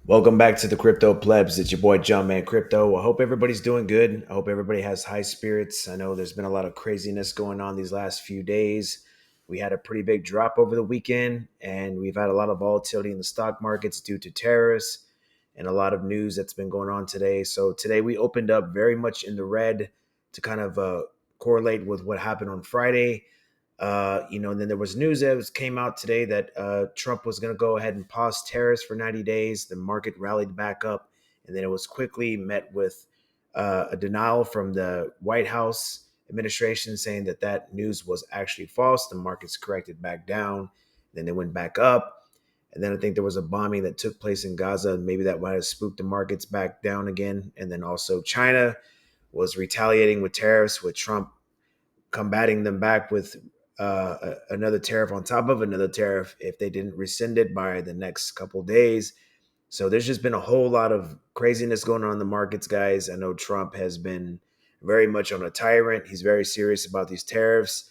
Welcome back to the Crypto Plebs. It's your boy Jumpman Crypto. I hope everybody's doing good. I hope everybody has high spirits. I know there's been a lot of craziness going on these last few days. We had a pretty big drop over the weekend, and we've had a lot of volatility in the stock markets due to tariffs and a lot of news that's been going on today. So today we opened up very much in the red to kind of correlate with what happened on Friday. And then there was news that came out today that Trump was going to go ahead and pause tariffs for 90 days. The market rallied back up, and then it was quickly met with a denial from the White House administration saying that that news was actually false. The markets corrected back down, then they went back up. And then I think there was a bombing that took place in Gaza. And maybe that might have spooked the markets back down again. And then also China was retaliating with tariffs, with Trump combating them back with another tariff on top of another tariff if they didn't rescind it by the next couple days. So there's just been a whole lot of craziness going on in the markets, guys. I know Trump has been very much on a tyrant. He's very serious about these tariffs,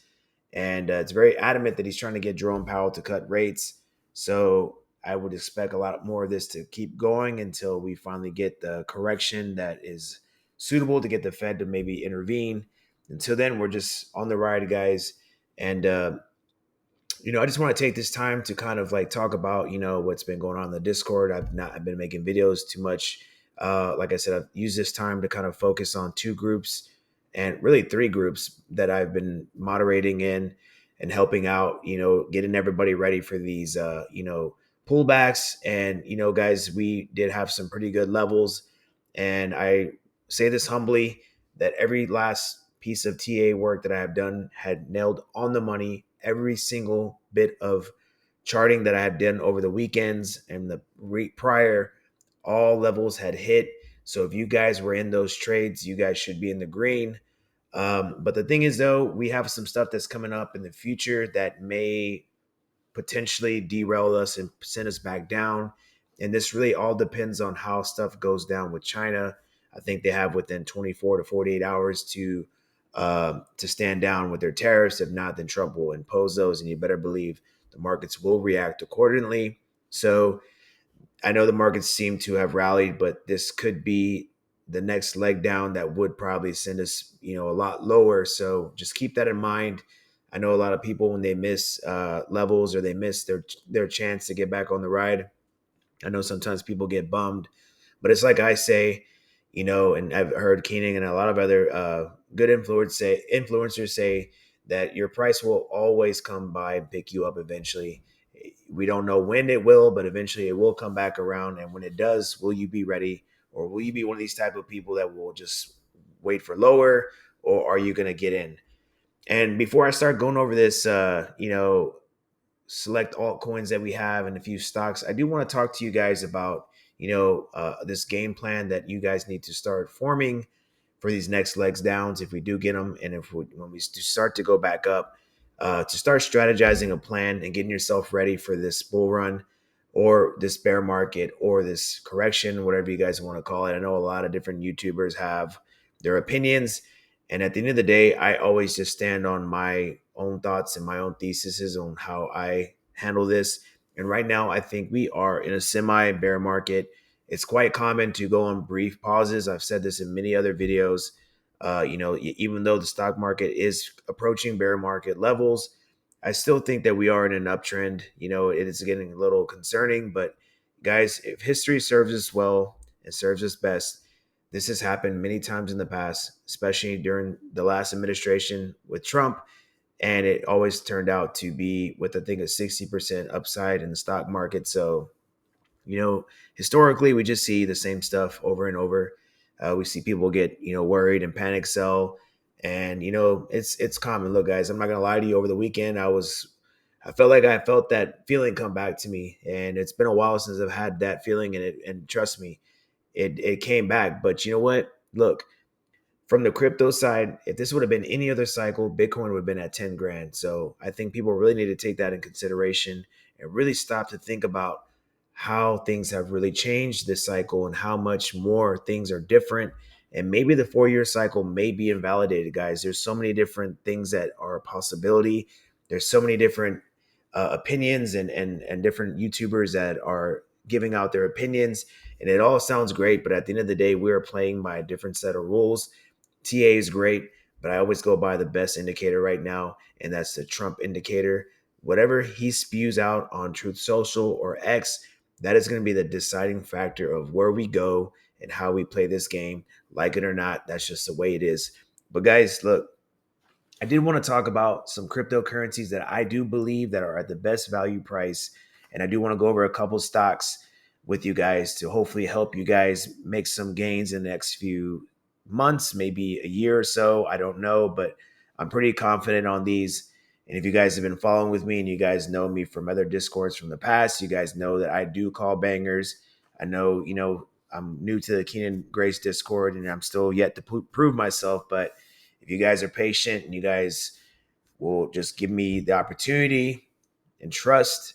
and it's very adamant that he's trying to get Jerome Powell to cut rates. So I would expect a lot more of this to keep going until we finally get the correction that is suitable to get the Fed to maybe intervene. Until then, we're just on the ride, guys. And I just want to take this time to kind of like talk about, what's been going on in the Discord. I've been making videos too much. Like I said, I've used this time to kind of focus on two groups and really three groups that I've been moderating in and helping out, getting everybody ready for these, pullbacks. And, guys, we did have some pretty good levels. And I say this humbly that every last piece of TA work that I have done had nailed on the money every single bit of charting that I had done over the weekends and the week prior. All levels had hit. So if you guys were in those trades, you guys should be in the green. But the thing is, though, we have some stuff that's coming up in the future that may potentially derail us and send us back down. And this really all depends on how stuff goes down with China. I think they have within 24 to 48 hours to stand down with their tariffs. If not, then Trump will impose those, and you better believe the markets will react accordingly. So I know the markets seem to have rallied, but this could be the next leg down that would probably send us, a lot lower. So just keep that in mind. I know a lot of people when they miss levels or they miss their chance to get back on the ride. I know sometimes people get bummed, but it's like I say, and I've heard Keenan and a lot of other good influencers say that your price will always come by and pick you up eventually. We don't know when it will, but eventually it will come back around. And when it does, will you be ready, or will you be one of these type of people that will just wait for lower, or are you going to get in? And before I start going over this, select altcoins that we have and a few stocks, I do want to talk to you guys about, this game plan that you guys need to start forming for these next legs downs if we do get them. And when we start to go back up, to start strategizing a plan and getting yourself ready for this bull run or this bear market or this correction, whatever you guys want to call it. I know a lot of different YouTubers have their opinions. And at the end of the day, I always just stand on my own thoughts and my own theses on how I handle this. And right now, I think we are in a semi bear market. It's quite common to go on brief pauses. I've said this in many other videos. Even though the stock market is approaching bear market levels, I still think that we are in an uptrend. It is getting a little concerning, but guys, if history serves us well and serves us best, this has happened many times in the past, especially during the last administration with Trump. And it always turned out to be with, I think, a 60% upside in the stock market. So, historically, we just see the same stuff over and over. We see people get, worried and panic sell. And, it's common. Look, guys, I'm not going to lie to you. Over the weekend, I felt like I felt that feeling come back to me. And it's been a while since I've had that feeling. And trust me, it came back. But you know what? Look, from the crypto side, if this would have been any other cycle, Bitcoin would have been at 10 grand. So I think people really need to take that in consideration and really stop to think about how things have really changed this cycle and how much more things are different. And maybe the 4-year cycle may be invalidated, guys. There's so many different things that are a possibility. There's so many different opinions and different YouTubers that are giving out their opinions, and it all sounds great. But at the end of the day, we are playing by a different set of rules. TA is great, but I always go by the best indicator right now, and that's the Trump indicator. Whatever he spews out on Truth Social or X, that is going to be the deciding factor of where we go and how we play this game. Like it or not, that's just the way it is. But guys, look, I did want to talk about some cryptocurrencies that I do believe that are at the best value price. And I do want to go over a couple stocks with you guys to hopefully help you guys make some gains in the next few months, maybe a year or so. I don't know, but I'm pretty confident on these. And if you guys have been following with me and you guys know me from other discords from the past, you guys know that I do call bangers. I know, I'm new to the Keenan Grace Discord and I'm still yet to prove myself, but if you guys are patient and you guys will just give me the opportunity and trust,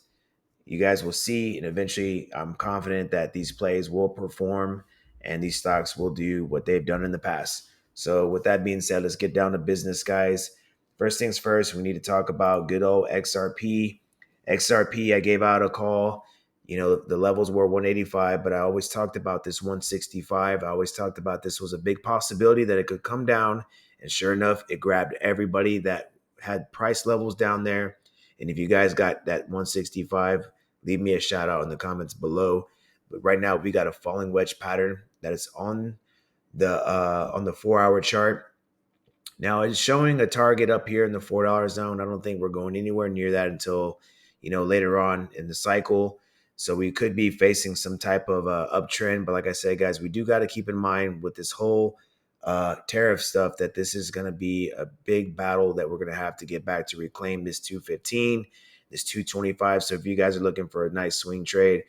you guys will see. And eventually, I'm confident that these plays will perform and these stocks will do what they've done in the past. So, with that being said, let's get down to business, guys. First things first, we need to talk about good old XRP. XRP, I gave out a call. The levels were 185, but I always talked about this 165. I always talked about this was a big possibility that it could come down. And sure enough, it grabbed everybody that had price levels down there. And if you guys got that 165, leave me a shout out in the comments below. But right now we got a falling wedge pattern that is on the 4-hour chart. Now it's showing a target up here in the $4 zone. I don't think we're going anywhere near that until later on in the cycle. So we could be facing some type of uptrend. But like I said, guys, we do got to keep in mind with this whole tariff stuff that this is going to be a big battle that we're going to have to get back to reclaim this 215, this 225. So if you guys are looking for a nice swing trade,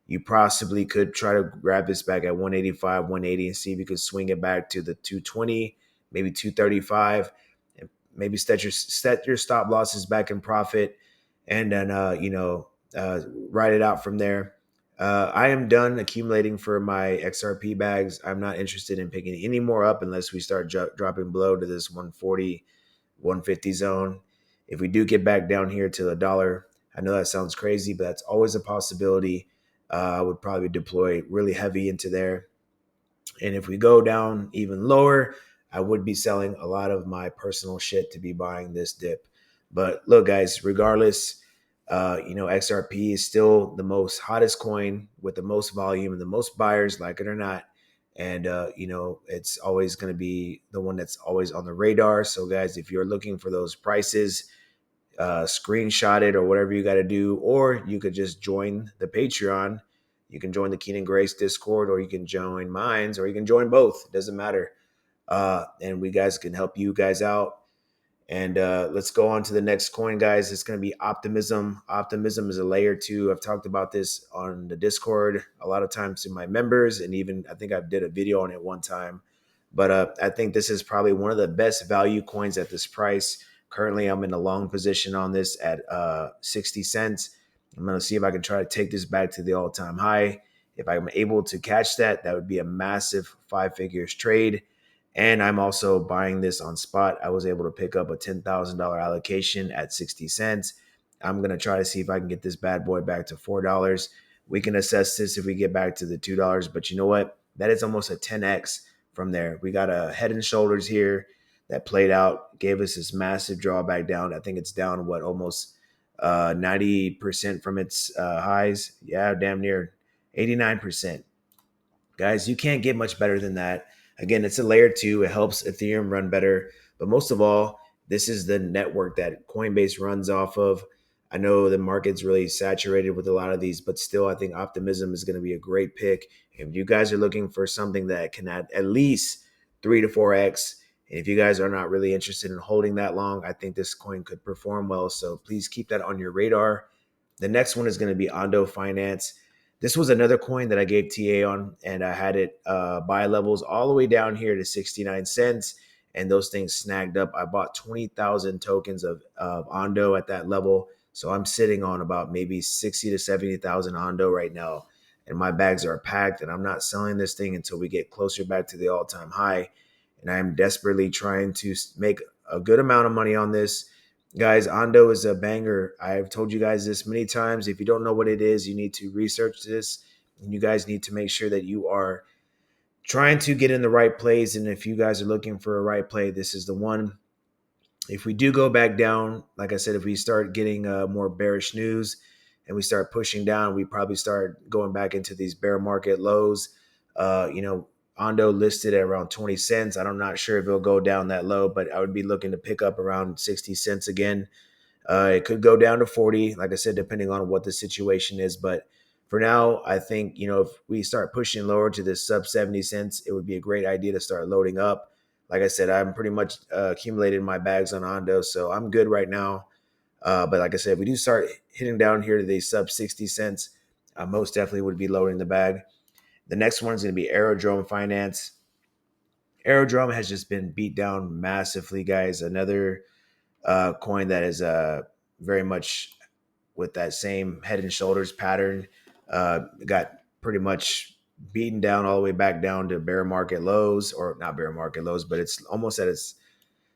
you possibly could try to grab this back at 185, 180 and see if you could swing it back to the 220, maybe 235, and maybe set your stop losses back in profit, and then ride it out from there. I am done accumulating for my XRP bags. I'm not interested in picking any more up unless we start dropping below to this 140, 150 zone. If we do get back down here to $1, I know that sounds crazy, but that's always a possibility. I would probably deploy really heavy into there. And if we go down even lower, I would be selling a lot of my personal shit to be buying this dip. But look, guys, regardless, XRP is still the most hottest coin with the most volume and the most buyers, like it or not. And, it's always going to be the one that's always on the radar. So, guys, if you're looking for those prices, screenshot it or whatever you got to do, or you could just join the Patreon. You can join the Keenan Grace Discord, or you can join Minds, or you can join both. It doesn't matter. And we guys can help you guys out. And let's go on to the next coin, guys. It's going to be Optimism. Optimism is a layer 2. I've talked about this on the Discord a lot of times to my members, and even I think I did a video on it one time. But I think this is probably one of the best value coins at this price. Currently, I'm in a long position on this at 60 cents. I'm going to see if I can try to take this back to the all-time high. If I'm able to catch that, that would be a massive 5 figures trade. And I'm also buying this on spot. I was able to pick up a $10,000 allocation at 60 cents. I'm going to try to see if I can get this bad boy back to $4. We can assess this if we get back to the $2. But you know what? That is almost a 10x from there. We got a head and shoulders here that played out, gave us this massive drawback down. I think it's down, almost 90% from its highs. Yeah, damn near 89%. Guys, you can't get much better than that. Again, it's a layer 2. It helps Ethereum run better. But most of all, this is the network that Coinbase runs off of. I know the market's really saturated with a lot of these, but still, I think Optimism is going to be a great pick. If you guys are looking for something that can add at least 3 to 4x, and if you guys are not really interested in holding that long, I think this coin could perform well. So please keep that on your radar. The next one is going to be Ondo Finance. This was another coin that I gave TA on, and I had it buy levels all the way down here to 69 cents, and those things snagged up. I bought 20,000 tokens of Ondo at that level, so I'm sitting on about maybe 60 to 70,000 Ondo right now, and my bags are packed, and I'm not selling this thing until we get closer back to the all-time high, and I'm desperately trying to make a good amount of money on this. Guys, Ondo is a banger. I've told you guys this many times. If you don't know what it is, you need to research this. And you guys need to make sure that you are trying to get in the right plays. And if you guys are looking for a right play, this is the one. If we do go back down, like I said, if we start getting more bearish news and we start pushing down, we probably start going back into these bear market lows. You know, Ondo listed at around 20 cents. I'm not sure if it'll go down that low, but I would be looking to pick up around 60 cents again. It could go down to 40, like I said, depending on what the situation is. But for now, I think, you know, if we start pushing lower to this sub 70 cents, it would be a great idea to start loading up. Like I said, I'm pretty much accumulated my bags on Ondo, so I'm good right now. But like I said, if we do start hitting down here to the sub 60 cents, I most definitely would be loading the bag. The next one is going to be Aerodrome Finance. Aerodrome has just been beat down massively, guys. Another coin that is very much with that same head and shoulders pattern. Got pretty much beaten down all the way back down to bear market lows, or not bear market lows, but it's almost at its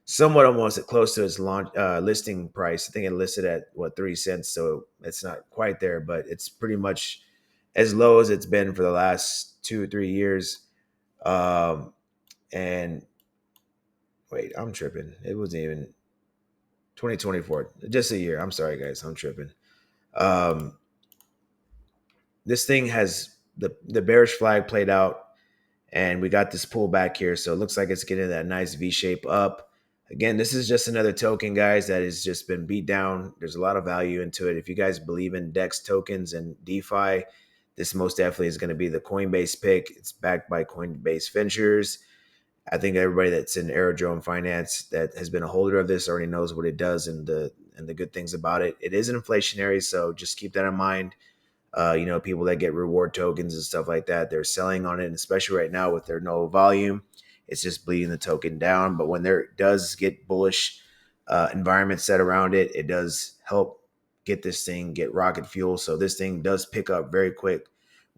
somewhat almost close to its launch listing price. I think it listed at what 3 cents, so it's not quite there, but it's pretty much as low as it's been for the last 2 or 3 years. And wait, I'm tripping. It wasn't even 2024, just a year. I'm sorry, guys. I'm tripping. Um, this thing has the bearish flag played out, and we got this pullback here. So it looks like it's getting that nice V shape up. Again, this is just another token, guys, that has just been beat down. There's a lot of value into it. If you guys believe in DEX tokens and DeFi, this most definitely is going to be the Coinbase pick. It's backed by Coinbase Ventures. I think everybody that's in Aerodrome Finance that has been a holder of this already knows what it does and the good things about it. It is inflationary, so just keep that in mind. You know, people that get reward tokens and stuff like that, they're selling on it, and especially right now with their no volume, it's just bleeding the token down. But when there does get bullish environment set around it, it does help get this thing get rocket fuel. So this thing does pick up very quick.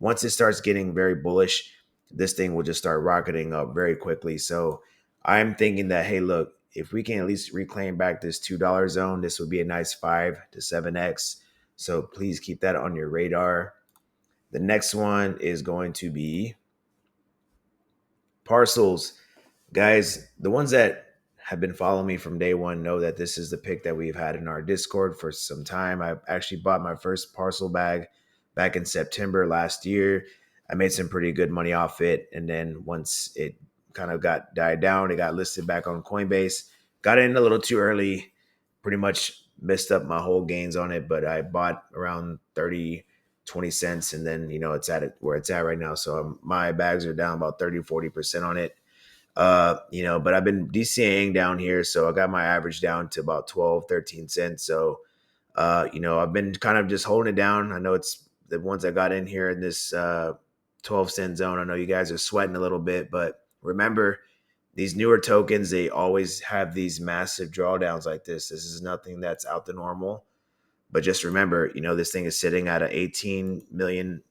Once it starts getting very bullish, this thing will just start rocketing up very quickly. So I'm thinking that, hey, look, if we can at least reclaim back this $2 zone, this would be a nice 5 to 7x. So please keep that on your radar. The next one is going to be Parcels. Guys, the ones that have been following me from day one know that this is the pick that we've had in our Discord for some time. I actually bought my first parcel bag back in September last year. I made some pretty good money off it. And then once it kind of got died down, it got listed back on Coinbase. Got in a little too early, pretty much messed up my whole gains on it, but I bought around 30, 20 cents. And then, you know, it's at it where it's at right now. So my bags are down about 30, 40% on it. You know, but I've been DCAing down here, so I got my average down to about 12, 13 cents. So, you know, I've been kind of just holding it down. I know it's the ones that got in here in this 12-cent zone. I know you guys are sweating a little bit, but remember, these newer tokens, they always have these massive drawdowns like this. This is nothing that's out the normal. But just remember, you know, this thing is sitting at an $18 million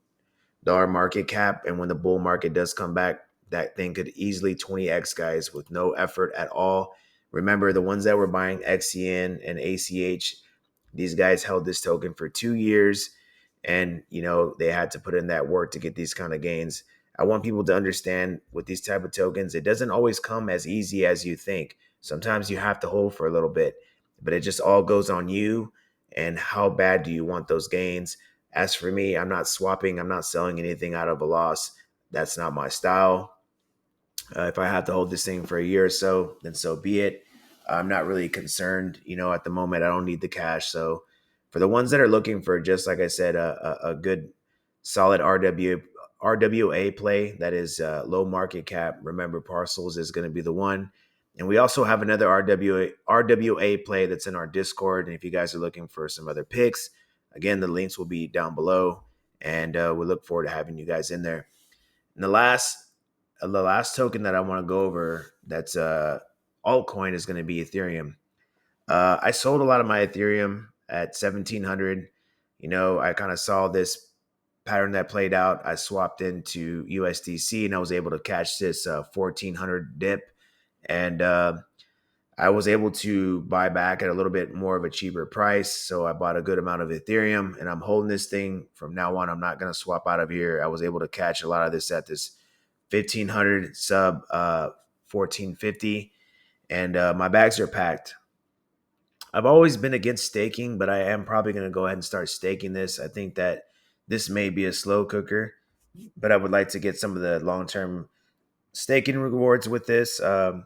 market cap. And when the bull market does come back, that thing could easily 20x, guys, with no effort at all. Remember, the ones that were buying XEN and ACH, these guys held this token for 2 years, and you know they had to put in that work to get these kind of gains. I want people to understand with these type of tokens, it doesn't always come as easy as you think. Sometimes you have to hold for a little bit, but it just all goes on you and how bad do you want those gains. As for me, I'm not swapping, I'm not selling anything out of a loss. That's not my style. If I have to hold this thing for a year or so, then so be it. I'm not really concerned. You know, at the moment, I don't need the cash. So for the ones that are looking for, just like I said, a good solid RWA play that is low market cap, remember Parcels is going to be the one. And we also have another RWA play that's in our Discord. And if you guys are looking for some other picks, again, the links will be down below. And we look forward to having you guys in there. And the last token that I want to go over that's altcoin is going to be Ethereum. I sold a lot of my Ethereum at 1700. You know, I kind of saw this pattern that played out. I swapped into USDC and I was able to catch this 1400 dip. And I was able to buy back at a little bit more of a cheaper price. So I bought a good amount of Ethereum and I'm holding this thing from now on. I'm not going to swap out of here. I was able to catch a lot of this at this 1500 sub 1450, and my bags are packed. I've always been against staking, but I am probably going to go ahead and start staking this. I think that this may be a slow cooker, but I would like to get some of the long term staking rewards with this. I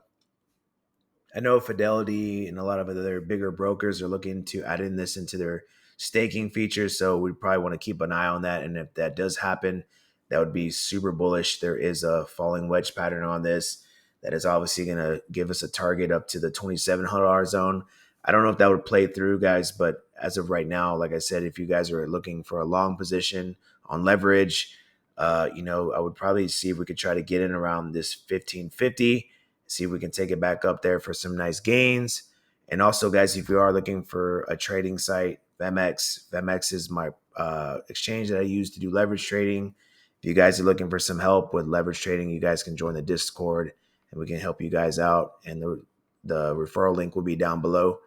know Fidelity and a lot of other bigger brokers are looking to add in this into their staking features. So we probably want to keep an eye on that. And if that does happen, that would be super bullish. There is a falling wedge pattern on this that is obviously going to give us a target up to the $2,700 zone. I don't know if that would play through, guys, but as of right now, like I said, if you guys are looking for a long position on leverage, I would probably see if we could try to get in around this 1550, see if we can take it back up there for some nice gains. And also, guys, if you are looking for a trading site, VMX is my exchange that I use to do leverage trading. If you guys are looking for some help with leverage trading, you guys can join the Discord and we can help you guys out. And the referral link will be down below.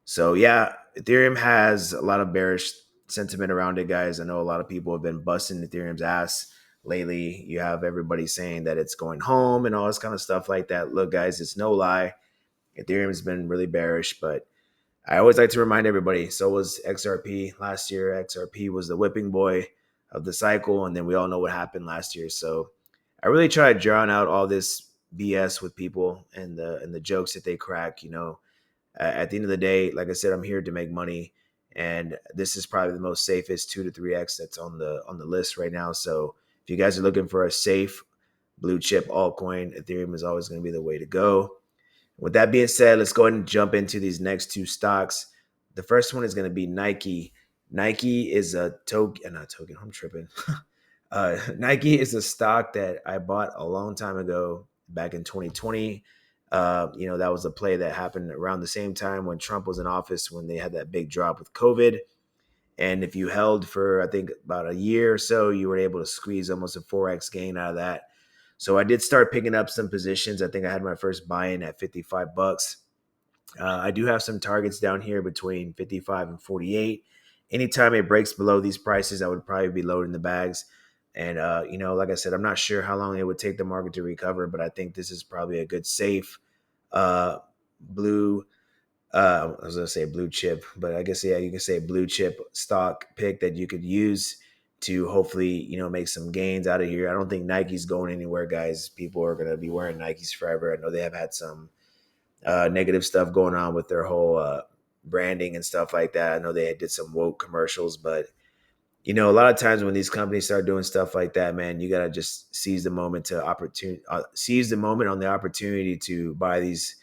So yeah, Ethereum has a lot of bearish sentiment around it, guys. I know a lot of people have been busting Ethereum's ass lately. You have everybody saying that it's going home and all this kind of stuff like that. Look, guys, it's no lie. Ethereum has been really bearish, but I always like to remind everybody, so was XRP last year. XRP was the whipping boy of the cycle, and then we all know what happened last year. So I really try to drown out all this BS with people and the jokes that they crack. At the end of the day, like I said, I'm here to make money, and this is probably the most safest 2 to 3x that's on the list right now. So if you guys are looking for a safe blue chip altcoin, Ethereum is always going to be the way to go. With that being said, let's go ahead and jump into these next two stocks. The first one is going to be Nike. Nike is a token, not token. I'm tripping. Nike is a stock that I bought a long time ago, back in 2020. That was a play that happened around the same time when Trump was in office, when they had that big drop with COVID. And if you held for, I think, about a year or so, you were able to squeeze almost a 4x gain out of that. So I did start picking up some positions. I think I had my first buy-in at 55 bucks. I do have some targets down here between 55 and 48. Anytime it breaks below these prices, I would probably be loading the bags. And, like I said, I'm not sure how long it would take the market to recover, but I think this is probably a good safe uh, blue. I was going to say blue chip, but I guess, yeah, you can say blue chip stock pick that you could use to hopefully, make some gains out of here. I don't think Nike's going anywhere, guys. People are going to be wearing Nikes forever. I know they have had some negative stuff going on with their whole branding and stuff like that. I know they did some woke commercials, but a lot of times when these companies start doing stuff like that, man, you gotta just seize the moment seize the moment on the opportunity to buy these,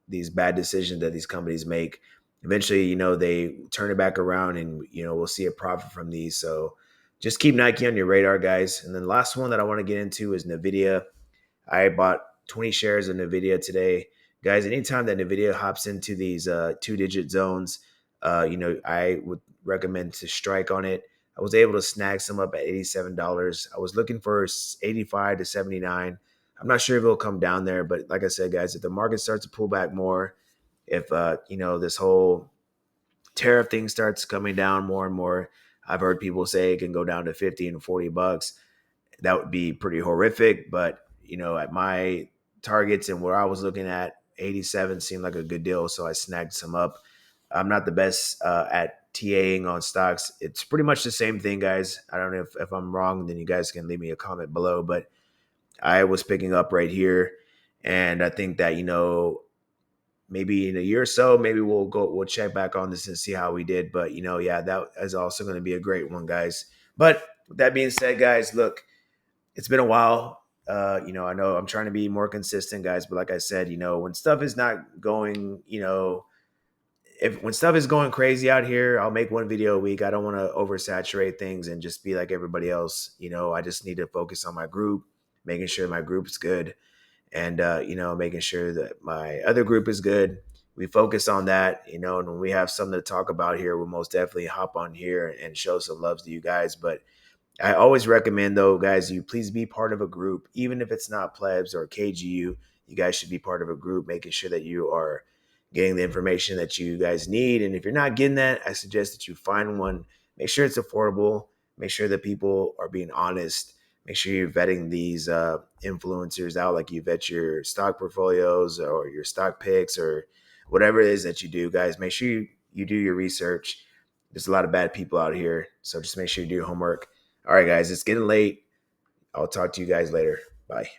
these bad decisions that these companies make. Eventually, they turn it back around, and we'll see a profit from these. So just keep Nike on your radar, guys. And then the last one that I want to get into is Nvidia. I bought 20 shares of NVIDIA today. Guys, anytime that NVIDIA hops into these two-digit zones, I would recommend to strike on it. I was able to snag some up at $87. I was looking for 85 to 79. I'm not sure if it'll come down there, but like I said, guys, if the market starts to pull back more, if, this whole tariff thing starts coming down more and more, I've heard people say it can go down to 50 and 40 bucks. That would be pretty horrific. But, at my targets and where I was looking at, 87 seemed like a good deal. So I snagged some up. I'm not the best at TAing on stocks. It's pretty much the same thing, guys. I don't know if I'm wrong, then you guys can leave me a comment below. But I was picking up right here. And I think that, maybe in a year or so, maybe we'll check back on this and see how we did. But, yeah, that is also going to be a great one, guys. But with that being said, guys, look, it's been a while. I know I'm trying to be more consistent, guys, but like I said, when stuff is not going, when stuff is going crazy out here, I'll make one video a week. I don't want to oversaturate things and just be like everybody else. I just need to focus on my group, making sure my group's good, and making sure that my other group is good. We focus on that, and when we have something to talk about here, we'll most definitely hop on here and show some love to you guys. But I always recommend, though, guys, you please be part of a group, even if it's not plebs or KGU. You guys should be part of a group, making sure that you are getting the information that you guys need. And if you're not getting that, I suggest that you find one. Make sure it's affordable. Make sure that people are being honest. Make sure you're vetting these influencers out, like you vet your stock portfolios or your stock picks or whatever it is that you do, guys. Make sure you do your research. There's a lot of bad people out here, so just make sure you do your homework. All right, guys, it's getting late. I'll talk to you guys later. Bye.